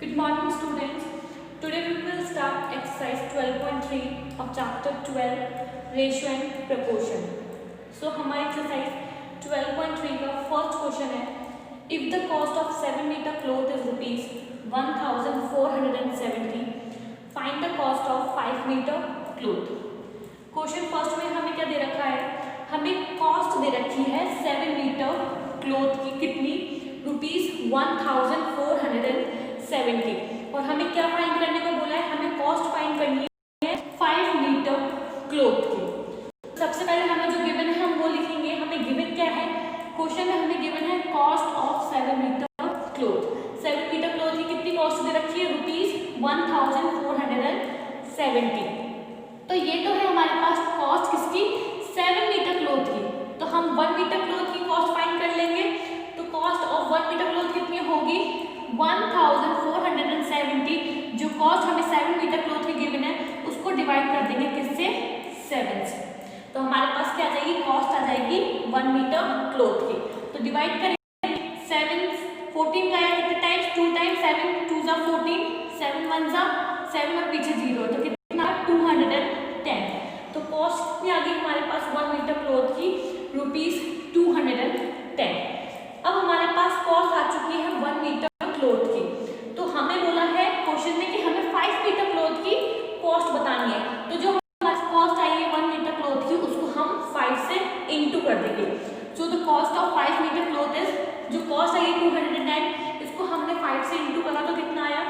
Good morning students. Today we will start exercise 12.3 of chapter 12 ratio and proportion. So हमारी exercise 12.3 का first question है if the cost of 7 meter cloth is rupees 1470 find the cost of 5 meter cloth. Question first में हमें क्या दे रखा है, हमें cost दे रखी है 7 मीटर क्लोथ की कितनी ₹1470 और हमें क्या फाइंड करने को बोला है, हमें कॉस्ट फाइंड करनी है 5 मीटर क्लोथ की। सबसे पहले हमें जो गिवन है हम वो लिखेंगे। हमें गिवन क्या है, क्वेश्चन में हमें गिवन है cost of 7 metre cloth. 7 metre cloth की कितनी कॉस्ट दे रखी है ₹1470। तो ये तो है हमारे पास कॉस्ट किसकी 7 मीटर क्लोथ की। तो हम 1 मीटर क्लोथ की कॉस्ट फाइंड कर लेंगे। तो कॉस्ट ऑफ 1 मीटर क्लोथ कितनी होगी 1470। जो कॉस्ट हमें 7 मीटर क्लोथ की गिवन है उसको डिवाइड कर देंगे किससे 7 से। तो हमारे पास क्या आ जाएगी, कॉस्ट आ जाएगी 1 मीटर क्लोथ की। तो डिवाइड करेंगे 7 14 का है कितने टाइम्स 2 टाइम्स 7 2 जा 14 7 1 जा 7 और पीछे 0 तो कितना 210। तो कॉस्ट कितनी आ गई हमारे पास 1 मीटर क्लोथ की ₹210। अब हमारे पास कॉस्ट आ चुकी है 1 मीटर क्लोथ की। तो हमें बोला है क्वेश्चन में कि हमें 5 मीटर क्लोथ की कॉस्ट बतानी है। तो जो हमारे पास कॉस्ट आई है 1 मीटर क्लोथ की उसको हम 5 से इंटू कर देंगे। So the cost of 5 metre cloth is, जो कॉस्ट आई है 210, इसको हमने 5 से इंटू करा तो कितना आया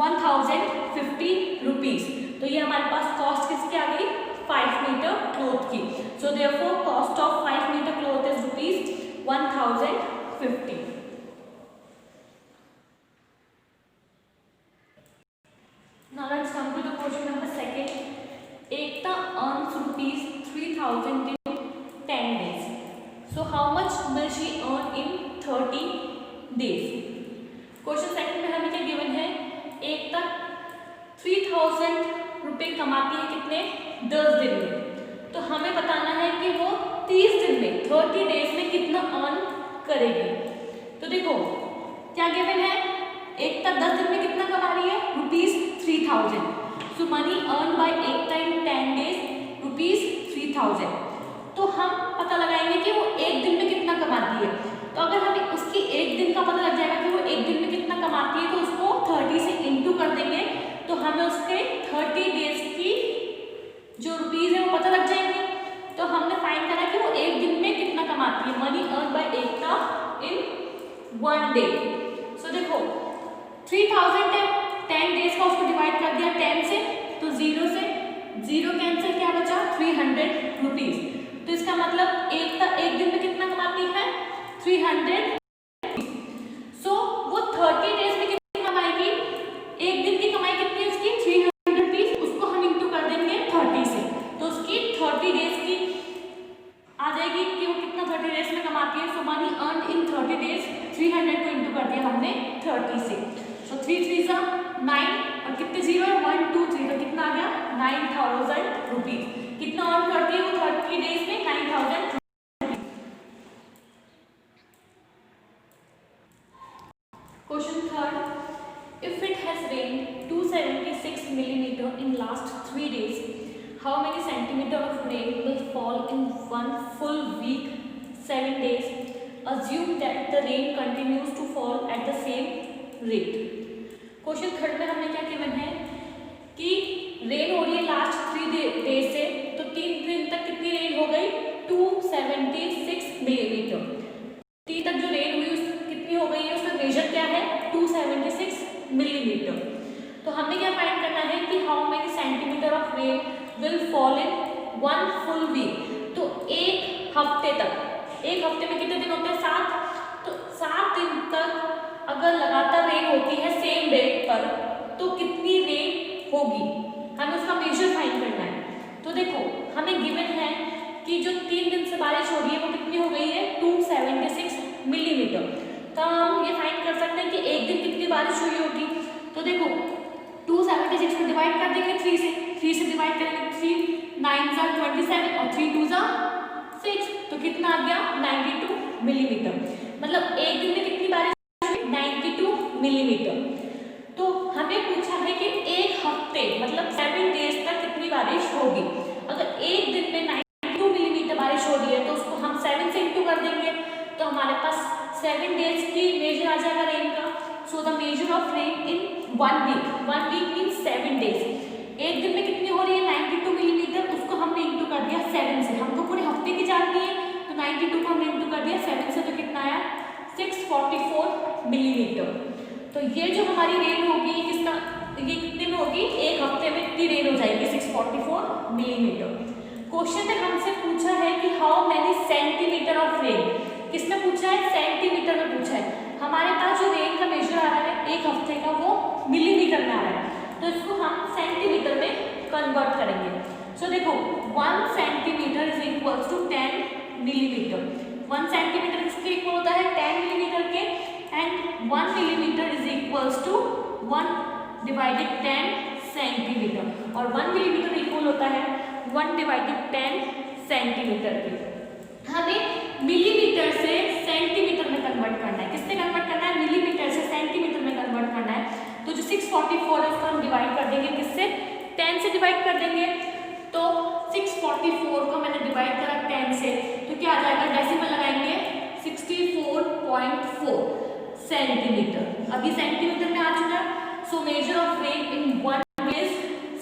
1050 रुपीज। तो ये हमारे पास कॉस्ट किसकी आ गई 5 मीटर क्लोथ की। So therefore cost of 5 metre cloth is ₹1050। Now let's come to the question number second. Ekta earns ₹3000 in 10 days. So how much will she earn in 30 days? Question second में हमें क्या given है, एकता 3000 रुपए कमाती है कितने 10 दिन में। तो हमें बताना है कि वो 30 दिन में 30 डेज में कितना अर्न करेगी। तो देखो क्या गिवन है, एकता 10 दिन में कितना कमा रही है ₹3000। So money earn by Ekta in 10 days ₹3000। तो हम पता लगाएंगे कि वो एक दिन में कितना कमाती है। तो अगर हमें उसकी एक दिन का पता लग जाएगा कि वो एक दिन में कितना कमाती है तो उसको 30 से इंटू कर देंगे। तो हमें उसके 30 डेज की जो रुपीज है वो पता लग जाएंगे। तो हमने फाइंड करा कि वो एक दिन में कितना कमाती है, money earn by Ekta in 1 day. So देखो 3000 है, 10 डेज का उसको डिवाइड कर दिया 10 से, तो 0 से 0 कैंसिल, क्या बचा 300 रुपीज। तो इसका मतलब एकता एक दिन में कितना कमाती है 300। सो वो 30 डेज में कितनी कमाएगी, एक दिन की कमाई कितनी है उसकी 300 रुपीज। उसको हम इंटू कर देंगे 30 से, तो उसकी 30 डेज की आ जाएगी कि वो कितना 30 डेज में कमाती है। सो मनी अर्न इन 30 डेज 300 को इंटू कर दिया हमने 30 से। सो 3 3 जा 9 और कितने 0 है 1 2 3, तो कितना आ गया 9000 रुपीज। कितना अर्न करती है वो 30 डेज में 9000। Question third, if it has rained 276 millimeter in last 3 days, how many centimeter of rain will fall in 1 full week 7 days? Assume that the rain continues to fall at the same rate. Question third में हमने क्या given है कि rain हो रही है last 3 days से, तो 3 दिन तक कितनी रेन हो गई 276 मिलीमीटर। 3 तक जो रेन हुई कितनी हो गई है, उसका मेजर क्या है 276 मिलीमीटर। तो हमें क्या फाइंड करना है कि how many centimetre of rain will fall in 1 full week. तो एक हफ्ते तक, एक हफ्ते में कितने दिन होते हैं 7, तो 7 दिन तक अगर लगातार रेन होती है सेम रेट पर तो कितनी रेन होगी, हमें उसका मेजर फाइंड करना है। तो देखो हमें गिवन है कि जो 3 दिन से बारिश हो रही है वो कितनी हो गई है 276 मिलीमीटर। तो हम ये फाइंड कर सकते हैं कि एक दिन कितनी बारिश हुई होगी। तो देखो 276 को डिवाइड कर देंगे 3 से, 3 से डिवाइड करेंगे 3 9 जा 27 और 3 2 जा 6, तो कितना आ गया 92 मिलीमीटर। मतलब एक दिन में कितनी बारिश 92 मिलीमीटर। तो हमें पूछा है कि एक हफ्ते मतलब 7 डेज तक कितनी बारिश होगी। अगर एक दिन में 92 मिलीमीटर बारिश हो रही है तो उसको हम 7 से इंटू कर देंगे, तो हमारे पास 7 डेज की मेजर आ जाएगा रेन का। So the measure of rain in 1 week means 7 days. एक दिन में कितनी हो रही है 92 मिलीमीटर, उसको हमने इंटू कर दिया 7 से। हमको पूरे हफ्ते की जाननी है तो 92 को हमने इंटू कर दिया 7 से, तो कितना आया 644 मिलीमीटर। तो ये जो हमारी रेन होगी किसका, ये कितने में होगी, एक हफ्ते में कितनी रेन हो जाएगी 644 मिलीमीटर। क्वेश्चन में हमसे पूछा है कि how many centimetre of rain, किसने पूछा है, सेंटीमीटर में पूछा है। हमारे पास जो रेन का मेजर आ रहा है एक हफ्ते का वो मिलीमीटर में आ रहा है, तो इसको हम सेंटीमीटर में कन्वर्ट करेंगे। सो देखो 1 centimetre is equals to 10 millimetre. 1 centimetre किसके इक्वल होता है 10 मिलीमीटर के, and 1 millimetre is equals to 1 divided 10 centimetre, और 1 मिलीमीटर इक्वल होता है 1 डिवाइडेड 10 सेंटीमीटर के। हमें मिलीमीटर से सेंटीमीटर में कन्वर्ट करना है। किससे कन्वर्ट करना है, मिलीमीटर से सेंटीमीटर में कन्वर्ट करना है। तो जो 644 है उसको हम डिवाइड कर देंगे किससे, 10 से डिवाइड कर देंगे। तो 644 को मैंने डिवाइड करा 10 से, तो क्या आ जाएगा, डेसिमल लगाएंगे 64.4 सेंटीमीटर। अभी सेंटीमीटर में आ चुका है। So major of rain in 1 is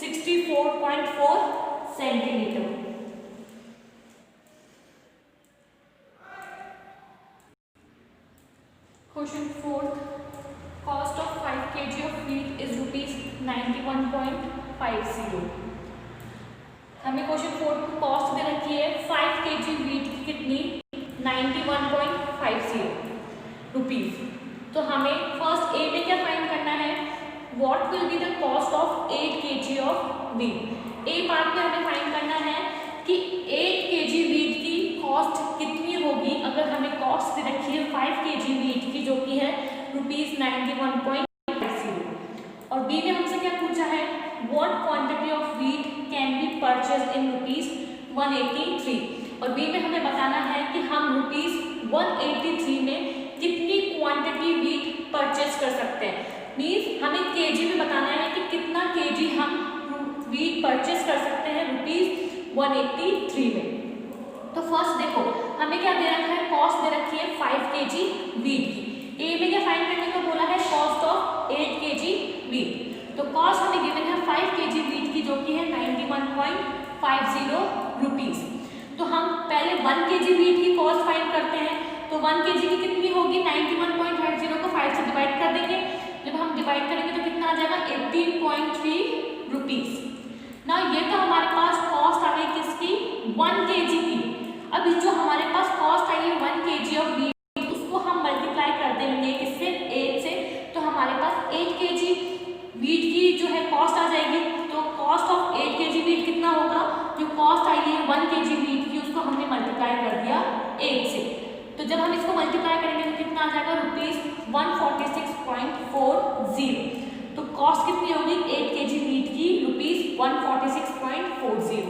64.4 centimetre. Question 4, cost of 5 kg of wheat is ₹91.50। हमें क्वेश्चन 4 की कॉस्ट दे रखी है 5 kg wheat की कितनी 91.50 रुपीज। तो हमें फर्स्ट ए में क्या फाइंड करना है, what will be the cost of 8 kg of wheat। A part में हमें फाइंड करना है कि 8 kg wheat की कॉस्ट कितनी होगी। अगर हमें कॉस्ट दे रखी है 5 kg wheat की जो कि है ₹91.50, और बी में हमसे क्या पूछा है, what quantity of wheat can be purchase in ₹183, और बी में हमें बताना है कि हम ₹183 में कितनी क्वांटिटी wheat परचेज कर सकते हैं। मीन्स हमें केजी में बताना है कि कितना केजी हम wheat परचेज कर सकते हैं ₹183 में। तो फर्स्ट देखो हमें क्या दे रखा है, कॉस्ट दे रखी है 5 kg wheat की। ए में क्या फाइंड करने को बोला है, कॉस्ट ऑफ 8 kg wheat। तो कॉस्ट हमें गिवन है 5 kg wheat की जो कि है 91.50 रुपीज। तो हम पहले 1 kg wheat की कॉस्ट फाइंड करते हैं। तो 1 kg की कितनी होगी, 91.50 को 5 से डिवाइड कर देंगे। जब हम डिवाइड करेंगे तो कितना आ जाएगा 18.3 रुपीज। ना ये तो हमारे पास कॉस्ट आ गई किसकी, 1 kg की। अभी जो हमारे पास कॉस्ट आई है 1 kg ऑफ wheat, उसको हम मल्टीप्लाई कर देंगे किससे, 8 से। तो हमारे पास 8 kg wheat की जो है कॉस्ट आ जाएगी। तो कॉस्ट ऑफ 8 kg wheat कितना होगा, जो कॉस्ट आई है 1 kg wheat की उसको हमने मल्टीप्लाई कर दिया 8 से। तो जब हम इसको मल्टीप्लाई करेंगे तो कितना आ जाएगा ₹146.40। तो कॉस्ट कितनी होगी 8 kg wheat की ₹146.40।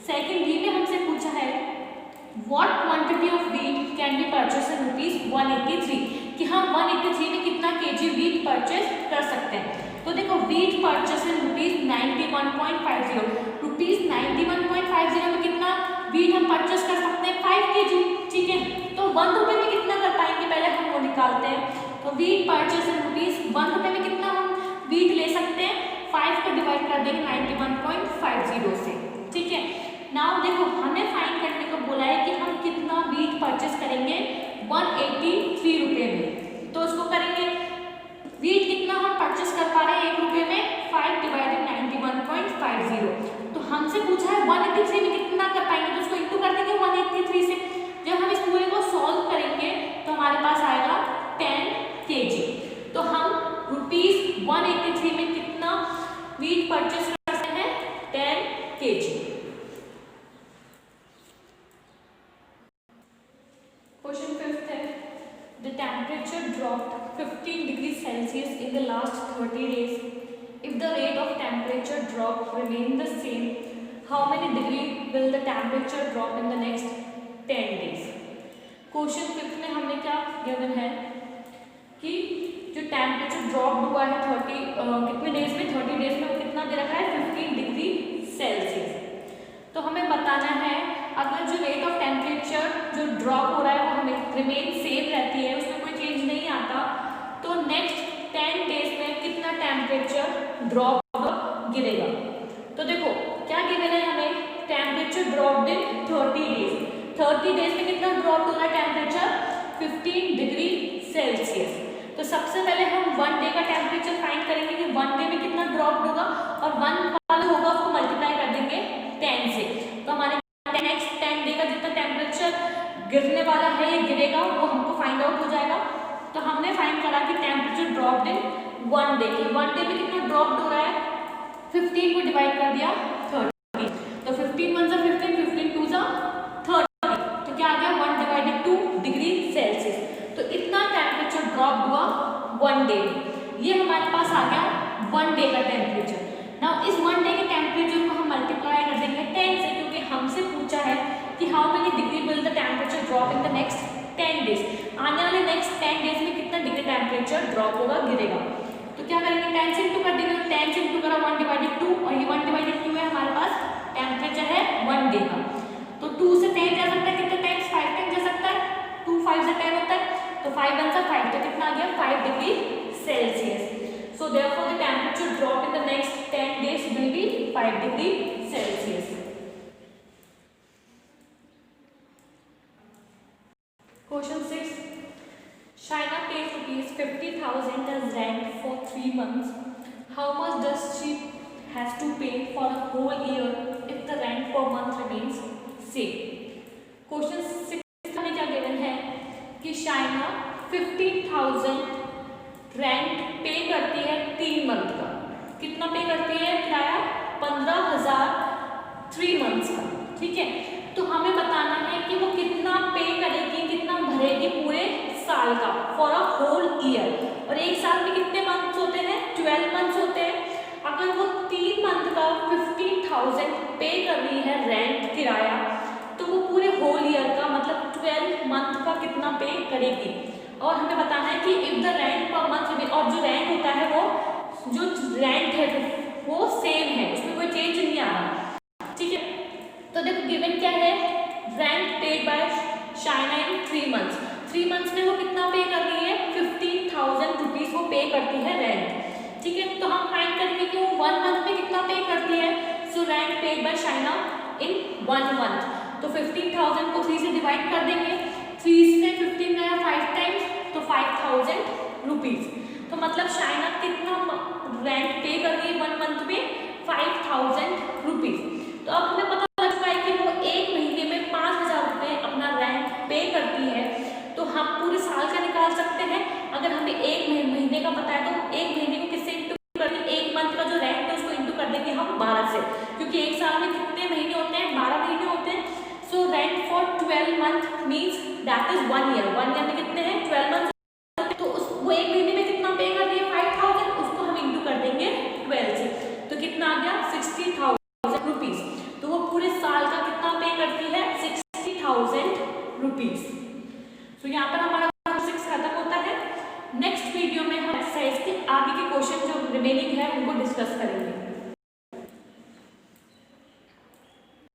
सेकेंड बी में हमसे पूछा है what quantity of wheat can be purchase in ₹183, कि हम 183 में कितना kg wheat परचेज कर सकते हैं। तो देखो wheat परचेज इन ₹91.50, ₹91.50 में कितना wheat हम परचेज कर सकते हैं 5 kg, ठीक है। तो 1 रुपए में कितना कर पाएंगे, पहले हम वो निकालते हैं। तो wheat परचेज इन ₹1 रुपए में कितना हम wheat ले सकते हैं, 5 को डिवाइड कर देंगे 91.50 से, ठीक है। नाउ देखो हमें फाइंड करने को बोला है कि हम कितना wheat परचेज करेंगे 183 रुपए में। तो उसको करेंगे, wheat कितना हम परचेज कर पा रहे हैं 1 रुपए में, 5 डिवाइडेड 91.50। तो हमसे पूछा है 183 में कितना कर पाएंगे, तो उसको इंटू कर देंगे 183 से। जब हम इस पूरे को सॉल्व करेंगे तो हमारे पास आएगा 10 kg। तो हम ₹183 में कितना wheat परचेज कर सकते हैं, 10 kg। क्वेश्चन 5 है, the temperature dropped 15 degrees Celsius in the last 30 days. If the rate of temperature drop remain the same, how many degree will the temperature drop in the next 10 days? Question 5 में हमें क्या given है कि जो temperature drop हुआ है 30 कितने days में, 30 डेज में वो कितना दे रखा है 15 डिग्री सेल्सियस। तो हमें बताना है अगर जो रेट ऑफ टेम्परेचर जो ड्रॉप हो रहा है वो हमें रिमेन सेम रहती है, उसमें कोई चेंज नहीं आता, तो नेक्स्ट 10 डेज में कितना टेम्परेचर ड्रॉप गिरेगा। तो देखो क्या गिवन है हमें, temperature drop in 30 days, 30 days में कितना ड्रॉप हो रहा है टेम्परेचर 15 डिग्री सेल्सियस। तो सबसे पहले हम 1 डे का टेम्परेचर फाइंड करेंगे कि 1 डे में कितना ड्रॉप होगा, और 1 वाला होगा उसको मल्टीप्लाई कर देंगे 10 से। तो हमारे नेक्स्ट 10 डे का जितना टेम्परेचर गिरने वाला है या गिरेगा वो हमको फाइंड आउट हो जाएगा। तो हमने फाइंड करा कि टेम्परेचर ड्रॉप इन 1 डे, कि 1 डे में कितना ड्रॉप हो रहा है, 15 को डिवाइड कर दिया 30, तो 15 1 जा 15, 15 2 जा 30, तो क्या आ गया 1 डिवाइडेड 2 डिग्री सेल्सियस। तो इतना टेम्परेचर ड्रॉप हुआ 1 डे में, ये हमारे पास आ गया 1 डे का टेम्परेचर। नाउ इस 1 डे के टेम्परेचर को हम मल्टीप्लाई कर देंगे 10 से, क्योंकि हमसे पूछा है कि how many degree will the temperature drop in the next 10 days, आने वाले नेक्स्ट 10 डेज में कितना डिग्री टेम्परेचर ड्रॉप होगा, गिरेगा। तो क्या करेंगे 10 से इंटू कर देंगे, 10 से इंटू करा 1 डिवाइडेड 2, और ये 1 डिवाइडेड 2 है हमारे पास टेम्परेचर है 1 डे का। तो 2 से 10 जा सकता है, कितने टाइम्स 5 टाइम्स जा सकता है, 2 5 से 10 होता है, तो 5 1 से 5, तो कितना आ गया 5 degree Celsius. So therefore the temperature drop in the next 10 days will be 5 degree Celsius. Question 6. Shaina pays rupees 50,000 as rent for 3 months. How much does she has to pay for a whole year if the rent per month remains same? Question 6 में क्या given है कि Shaina 50,000 rent पे करती है 3 month का, कितना पे करती है किराया 15,000 3 मंथ्स का, ठीक है। तो हमें बताना है कि वो कितना पे करेगी, कितना भरेगी पूरे साल का, फॉर अ होल ईयर। और एक साल में कितने मंथ्स होते हैं, 12 मंथ्स होते हैं। अगर वो 3 मंथ का 15,000 पे कर रही है रेंट किराया, तो वो पूरे होल ईयर का मतलब 12 मंथ का कितना पे करेगी। और हमें बताना है कि if the rent per month, और जो रेंट होता है वो जो रेंट है वो सेम है, उसमें कोई चेंज नहीं आ रहा, ठीक है। तो देखो गिवन क्या है, rent paid by Shaina in 3 months, 3 months में वो कितना पे कर रही है 15,000 रुपीज वो पे करती है रेंट, ठीक है। तो हम फाइंड करेंगे कि वो 1 मंथ में कितना पे करती है। So rent paid by Shaina in 1 month, तो 15,000 को 3 से डिवाइड कर देंगे, 3 से 15 गया 5 टाइम्स, तो 5,000 रुपीज। तो मतलब शाइना कितना रेंट पे कर रही है 1 मंथ में 5,000 रुपीज। तो अब हमें पता लग चुका है कि वो एक महीने में 5,000 रुपये अपना रेंट पे करती है। तो हम पूरे साल का निकाल सकते हैं, अगर हमें एक महीने का पता है तो एक महीने को किससे इंटू करके, एक मंथ का जो रेंट है उसको इंटू कर देंगे हम 12 से, क्योंकि एक साल में कितने महीने होते हैं 12 महीने होते हैं। So rent for 12 month means that is 1 year, 1 year में कितने हैं 12 मंथ।